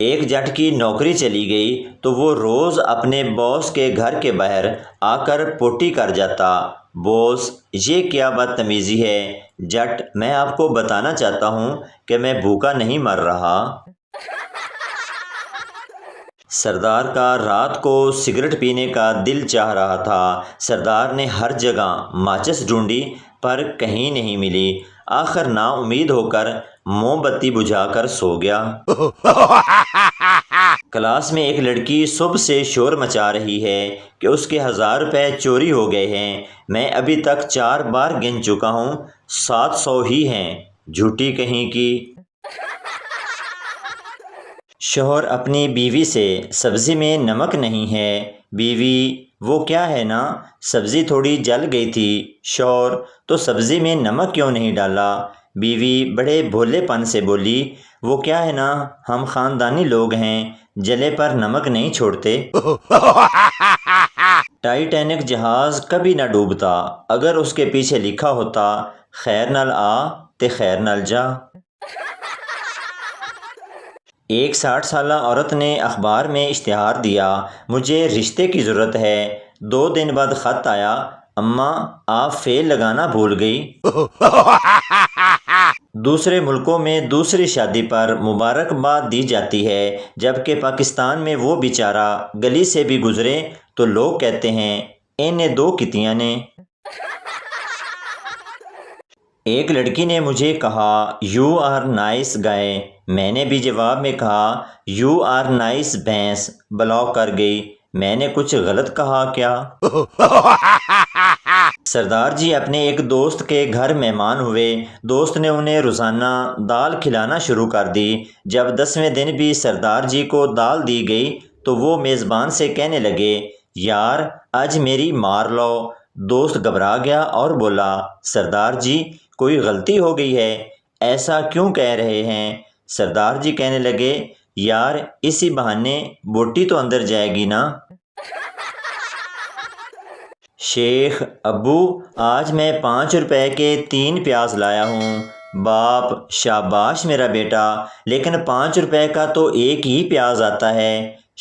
ایک جٹ کی نوکری چلی گئی تو وہ روز اپنے باس کے گھر کے باہر آ کر پوٹی کر جاتا۔ باس: یہ کیا بدتمیزی ہے؟ جٹ: میں آپ کو بتانا چاہتا ہوں کہ میں بھوکا نہیں مر رہا۔ سردار کا رات کو سگریٹ پینے کا دل چاہ رہا تھا۔ سردار نے ہر جگہ ماچس ڈھونڈی پر کہیں نہیں ملی۔ آخر نا امید ہو کر موم بتی بجھا کر سو گیا۔ کلاس میں ایک لڑکی صبح سے شور مچا رہی ہے کہ اس کے 1000 روپے چوری ہو گئے ہیں۔ میں ابھی تک 4 بار گن چکا ہوں، 700 ہی ہیں، جھوٹی کہیں کی۔ شوہر اپنی بیوی سے: سبزی میں نمک نہیں ہے۔ بیوی: وہ کیا ہے نا، سبزی تھوڑی جل گئی تھی۔ شوہر: تو سبزی میں نمک کیوں نہیں ڈالا؟ بیوی بڑے بھولے پن سے بولی: وہ کیا ہے نا، ہم خاندانی لوگ ہیں، جلے پر نمک نہیں چھوڑتے۔ ٹائٹینک جہاز کبھی نہ ڈوبتا اگر اس کے پیچھے لکھا ہوتا: خیر نال آ تے خیر نال جا۔ ایک 60 سالہ عورت نے اخبار میں اشتہار دیا: مجھے رشتے کی ضرورت ہے۔ 2 دن بعد خط آیا: اماں آپ فیل لگانا بھول گئی۔ دوسرے ملکوں میں دوسری شادی پر مبارکباد دی جاتی ہے، جبکہ پاکستان میں وہ بیچارہ گلی سے بھی گزرے تو لوگ کہتے ہیں: انہیں 2 کتیاں نے۔ ایک لڑکی نے مجھے کہا: یو آر نائس گائے۔ میں نے بھی جواب میں کہا: یو آر نائس بھینس۔ بلاک کر گئی۔ میں نے کچھ غلط کہا کیا؟ سردار جی اپنے ایک دوست کے گھر مہمان ہوئے۔ دوست نے انہیں روزانہ دال کھلانا شروع کر دی۔ جب 10ویں دن بھی سردار جی کو دال دی گئی تو وہ میزبان سے کہنے لگے: یار آج میری مار لو۔ دوست گھبرا گیا اور بولا: سردار جی کوئی غلطی ہو گئی ہے، ایسا کیوں کہہ رہے ہیں؟ سردار جی کہنے لگے: یار اسی بہانے بوٹی تو اندر جائے گی نا۔ شیخ: ابو آج میں 5 روپے کے 3 پیاز لایا ہوں۔ باپ: شاباش میرا بیٹا، لیکن 5 روپے کا تو ایک ہی پیاز آتا ہے۔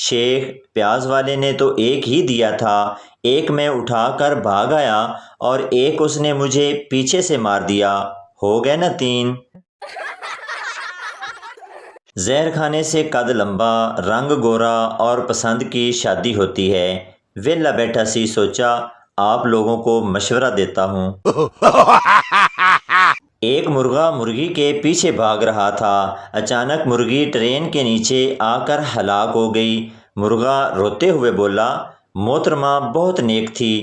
شیخ: پیاز والے نے تو ایک ہی دیا تھا، ایک میں اٹھا کر بھاگ آیا اور ایک اس نے مجھے پیچھے سے مار دیا، ہو گئے نا 3۔ زہر کھانے سے قد لمبا، رنگ گورا اور پسند کی شادی ہوتی ہے۔ ویلا بیٹھا سی سوچا آپ لوگوں کو مشورہ دیتا ہوں۔ ایک مرغا مرغی کے پیچھے بھاگ رہا تھا۔ اچانک مرغی ٹرین کے نیچے آ کر ہلاک ہو گئی۔ مرغا روتے ہوئے بولا: محترمہ بہت نیک تھی،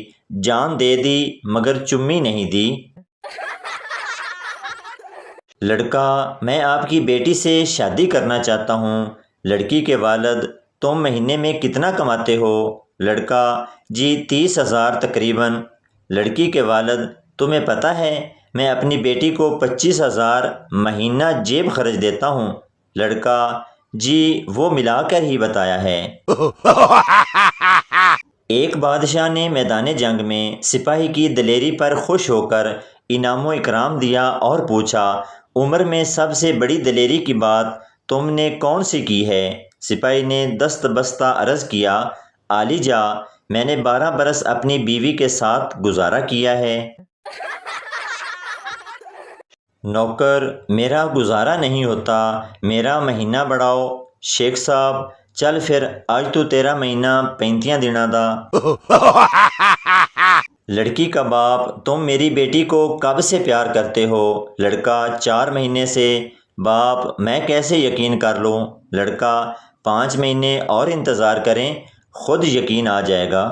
جان دے دی مگر چمی نہیں دی۔ لڑکا: میں آپ کی بیٹی سے شادی کرنا چاہتا ہوں۔ لڑکی کے والد: تم مہینے میں کتنا کماتے ہو؟ لڑکا: جی 30,000 تقریباً۔ لڑکی کے والد: تمہیں پتہ ہے میں اپنی بیٹی کو 25,000 مہینہ جیب خرچ دیتا ہوں۔ لڑکا: جی وہ ملا کر ہی بتایا ہے۔ ایک بادشاہ نے میدان جنگ میں سپاہی کی دلیری پر خوش ہو کر انعام و اکرام دیا اور پوچھا: عمر میں سب سے بڑی دلیری کی بات تم نے کون سی کی ہے؟ سپاہی نے دست بستہ عرض کیا: عالی جا میں نے 12 برس اپنی بیوی کے ساتھ گزارا کیا ہے۔ نوکر: میرا گزارا نہیں ہوتا، میرا مہینہ بڑھاؤ۔ شیخ صاحب: چل پھر اج تو تیرا مہینہ 35 دنوں دا۔ لڑکی کا باپ: تم میری بیٹی کو کب سے پیار کرتے ہو؟ لڑکا: 4 مہینے سے۔ باپ: میں کیسے یقین کر لوں؟ لڑکا: 5 مہینے اور انتظار کریں، خود یقین آ جائے گا۔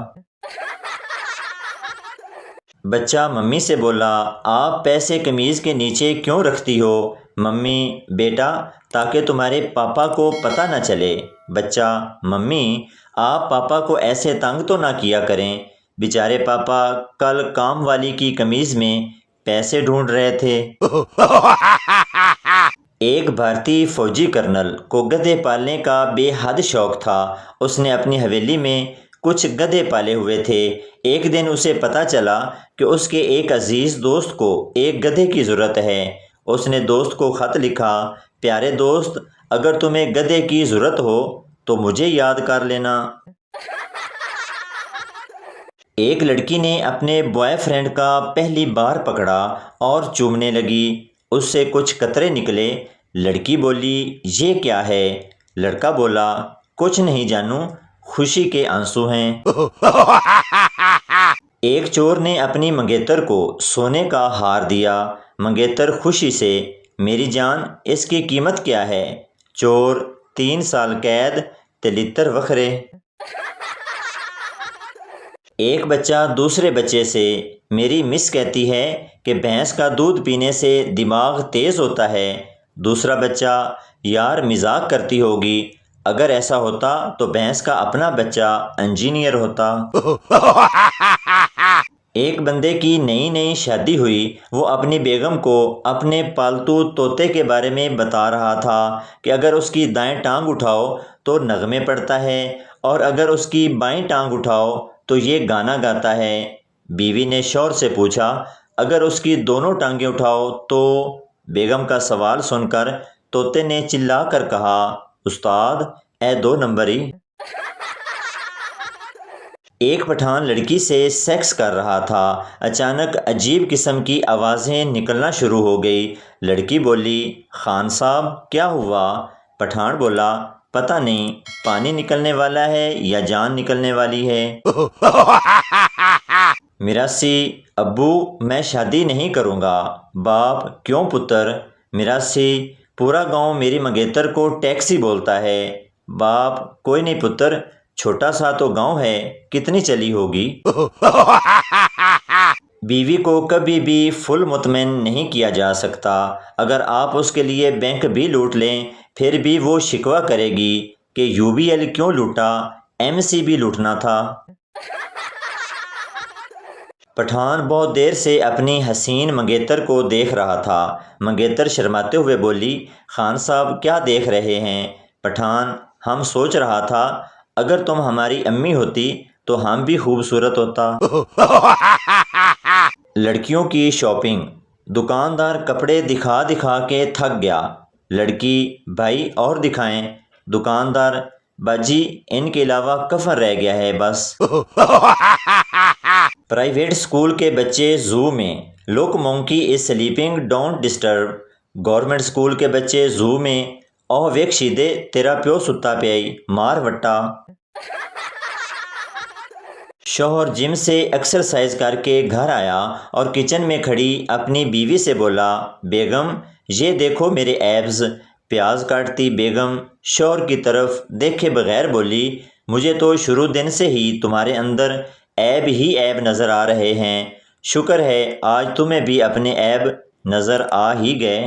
بچہ ممی سے بولا: آپ پیسے قمیض کے نیچے کیوں رکھتی ہو؟ ممی: بیٹا تاکہ تمہارے پاپا کو پتہ نہ چلے۔ بچہ: ممی آپ پاپا کو ایسے تنگ تو نہ کیا کریں، بیچارے پاپا کل کام والی کی قمیض میں پیسے ڈھونڈ رہے تھے۔ ایک بھارتی فوجی کرنل کو گدھے پالنے کا بے حد شوق تھا۔ اس نے اپنی حویلی میں کچھ گدھے پالے ہوئے تھے۔ ایک دن اسے پتہ چلا کہ اس کے ایک عزیز دوست کو ایک گدھے کی ضرورت ہے۔ اس نے دوست کو خط لکھا: پیارے دوست، اگر تمہیں گدھے کی ضرورت ہو تو مجھے یاد کر لینا۔ ایک لڑکی نے اپنے بوائے فرینڈ کا پہلی بار پکڑا اور چومنے لگی۔ اس سے کچھ قطرے نکلے۔ لڑکی بولی یہ کیا ہے؟ لڑکا بولا کچھ نہیں جانو، خوشی کے آنسو ہیں۔ ایک چور نے اپنی منگیتر کو سونے کا ہار دیا۔ منگیتر خوشی سے میری جان اس کی قیمت کیا ہے؟ چور 3 سال قید 73 وکھرے۔ ایک بچہ دوسرے بچے سے میری مس کہتی ہے کہ بھینس کا دودھ پینے سے دماغ تیز ہوتا ہے۔ دوسرا بچہ یار مذاق کرتی ہوگی، اگر ایسا ہوتا تو بھینس کا اپنا بچہ انجینئر ہوتا۔ ایک بندے کی نئی شادی ہوئی۔ وہ اپنی بیگم کو اپنے پالتو طوطے کے بارے میں بتا رہا تھا کہ اگر اس کی دائیں ٹانگ اٹھاؤ تو نغمے پڑتا ہے اور اگر اس کی بائیں ٹانگ اٹھاؤ تو یہ گانا گاتا ہے۔ بیوی نے شوہر سے پوچھا اگر اس کی دونوں ٹانگیں اٹھاؤ تو؟ بیگم کا سوال سن کر طوطے نے چلا کر کہا استاد اے 2 نمبری۔ ایک پٹھان لڑکی سے سیکس کر رہا تھا۔ اچانک عجیب قسم کی آوازیں نکلنا شروع ہو گئی۔ لڑکی بولی خان صاحب کیا ہوا؟ پٹھان بولا پتہ نہیں، پانی نکلنے والا ہے یا جان نکلنے والی ہے۔ میراثی ابو میں شادی نہیں کروں گا۔ باپ کیوں پتر؟ میراثی پورا گاؤں میری منگیتر کو ٹیکسی بولتا ہے۔ باپ کوئی نہیں پتر، چھوٹا سا تو گاؤں ہے، کتنی چلی ہوگی۔ بیوی کو کبھی بھی فل مطمئن نہیں کیا جا سکتا۔ اگر آپ اس کے لیے بینک بھی لوٹ لیں پھر بھی وہ شکوہ کرے گی کہ یو بی ایل کیوں لوٹا، ایم سی بھی لوٹنا تھا۔ پٹھان بہت دیر سے اپنی حسین منگیتر کو دیکھ رہا تھا۔ منگیتر شرماتے ہوئے بولی خان صاحب کیا دیکھ رہے ہیں؟ پٹھان ہم سوچ رہا تھا اگر تم ہماری امی ہوتی تو ہم بھی خوبصورت ہوتا۔ لڑکیوں کی شاپنگ۔ دکاندار کپڑے دکھا دکھا کے تھک گیا۔ لڑکی بھائی اور دکھائیں۔ دکاندار باجی ان کے علاوہ کفن رہ گیا ہے بس۔ پرائیویٹ اسکول کے بچے زو میں۔ Look monkey is sleeping don't disturb. Government school کے بچے زو میں۔ اوہ ویک شیدے تیرا پیو ستا پیائی مار وٹا۔ شوہر جم سے ایکسرسائز کر کے گھر آیا اور کچن میں کھڑی اپنی بیوی سے بولا بیگم یہ دیکھو میرے ایبز۔ پیاز کاٹتی بیگم شوہر کی طرف دیکھے بغیر بولی مجھے تو شروع دن سے ہی تمہارے اندر عیب ہی عیب نظر آ رہے ہیں، شکر ہے آج تمہیں بھی اپنے عیب نظر آ ہی گئے۔